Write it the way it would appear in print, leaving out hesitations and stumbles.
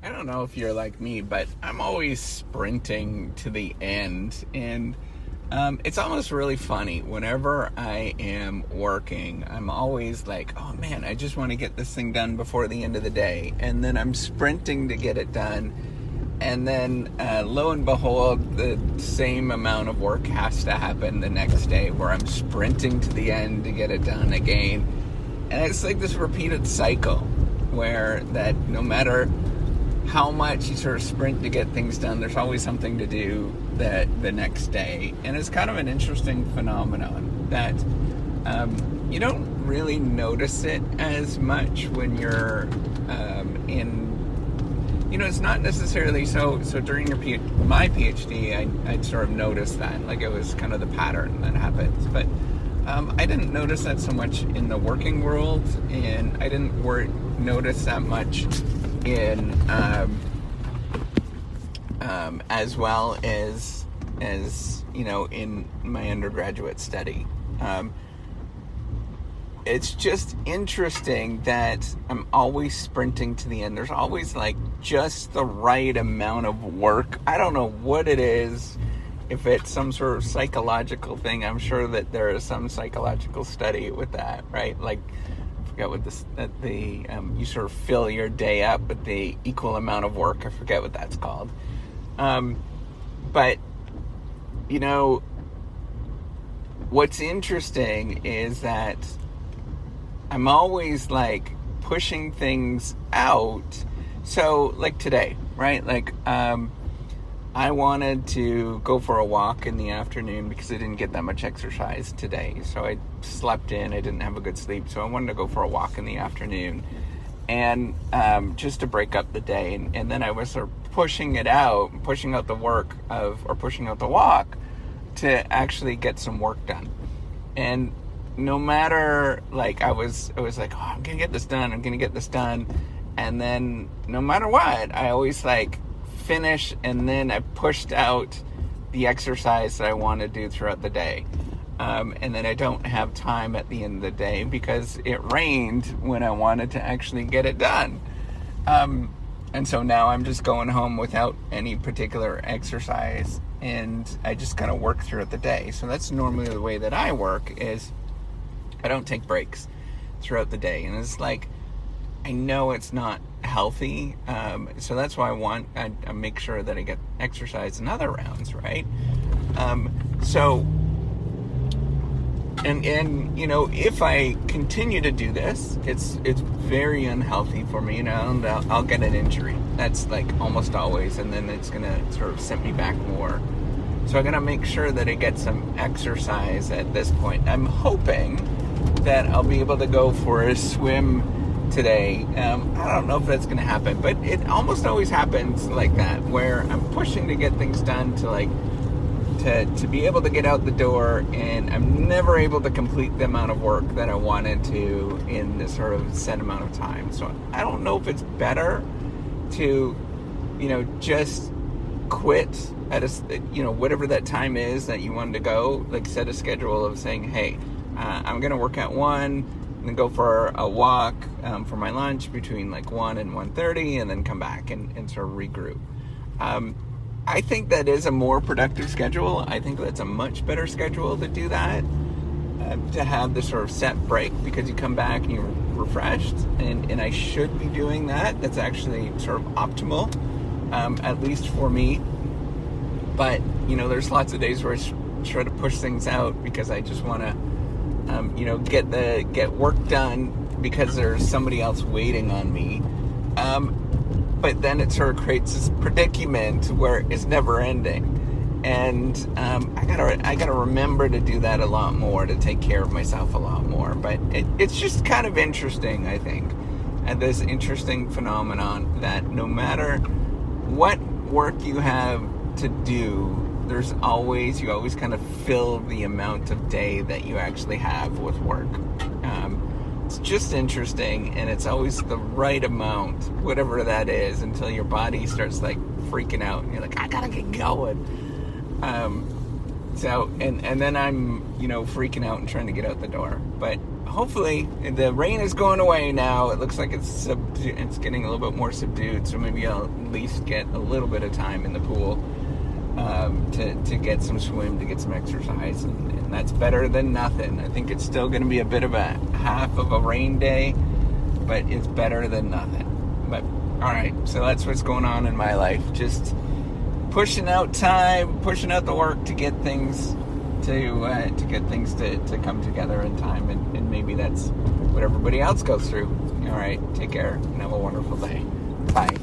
I don't know if you're like me, but I'm always sprinting to the end. And it's almost really funny. Whenever I am working, I'm always like, oh man, I just want to get this thing done before the end of the day. And then I'm sprinting to get it done. And then lo and behold, the same amount of work has to happen the next day where I'm sprinting to the end to get it done again. And it's like this repeated cycle where that no matter how much you sort of sprint to get things done, there's always something to do that the next day. And it's kind of an interesting phenomenon that you don't really notice it as much when you're it's not necessarily so during my PhD, I'd sort of noticed that, like it was kind of the pattern that happens. But I didn't notice that so much in the working world, and I didn't notice that much in as well as in my undergraduate study. It's just interesting that I'm always sprinting to the end. There's always like just the right amount of work. I don't know what it is. If it's some sort of psychological thing, I'm sure that there is some psychological study with that, right? Like, I forget what you sort of fill your day up with the equal amount of work. I forget what that's called. But, what's interesting is that I'm always like pushing things out. So like today, right? Like, I wanted to go for a walk in the afternoon because I didn't get that much exercise today. So I slept in, I didn't have a good sleep. So I wanted to go for a walk in the afternoon and just to break up the day. And then I was sort of pushing out the walk to actually get some work done. And no matter, like, I was like, oh, I'm going to get this done. And then no matter what, I always like finish, and then I pushed out the exercise that I want to do throughout the day. And then I don't have time at the end of the day because it rained when I wanted to actually get it done. And so now I'm just going home without any particular exercise, and I just kind of work throughout the day. So that's normally the way that I work, is I don't take breaks throughout the day. And it's like, I know it's not healthy, so that's why I make sure that I get exercise in other rounds, right? If I continue to do this, it's very unhealthy for me, and I'll get an injury. That's like almost always, and then it's gonna sort of set me back more. So I gotta make sure that I get some exercise at this point. I'm hoping that I'll be able to go for a swim today. I don't know if that's going to happen, but it almost always happens like that, where I'm pushing to get things done to be able to get out the door, and I'm never able to complete the amount of work that I wanted to in this sort of set amount of time. So I don't know if it's better to, just quit at whatever that time is that you wanted to go, like set a schedule of saying, hey, I'm going to work at 1, and then go for a walk for my lunch between like 1 and 1:30, and then come back and sort of regroup. I think that is a more productive schedule. I think that's a much better schedule to do that, to have this sort of set break, because you come back and you're refreshed, and I should be doing that. That's actually sort of optimal, at least for me. But, there's lots of days where I try to push things out because I just want to get work done because there's somebody else waiting on me. But then it sort of creates this predicament where it's never ending. And I gotta remember to do that a lot more, to take care of myself a lot more. But it's just kind of interesting, I think, and this interesting phenomenon that no matter what work you have to do, you always kind of fill the amount of day that you actually have with work. It's just interesting, and it's always the right amount, whatever that is, until your body starts like freaking out, and you're like, I gotta get going. So, and then I'm, freaking out and trying to get out the door. But hopefully the rain is going away now. It looks like it's getting a little bit more subdued. So maybe I'll at least get a little bit of time in the pool to get some swim, to get some exercise. And that's better than nothing. I think it's still going to be a bit of a half of a rain day, but it's better than nothing. But, all right, so that's what's going on in my life. Just pushing out time, pushing out the work to get things to come together in time, and maybe that's what everybody else goes through. All right, take care and have a wonderful day. Bye.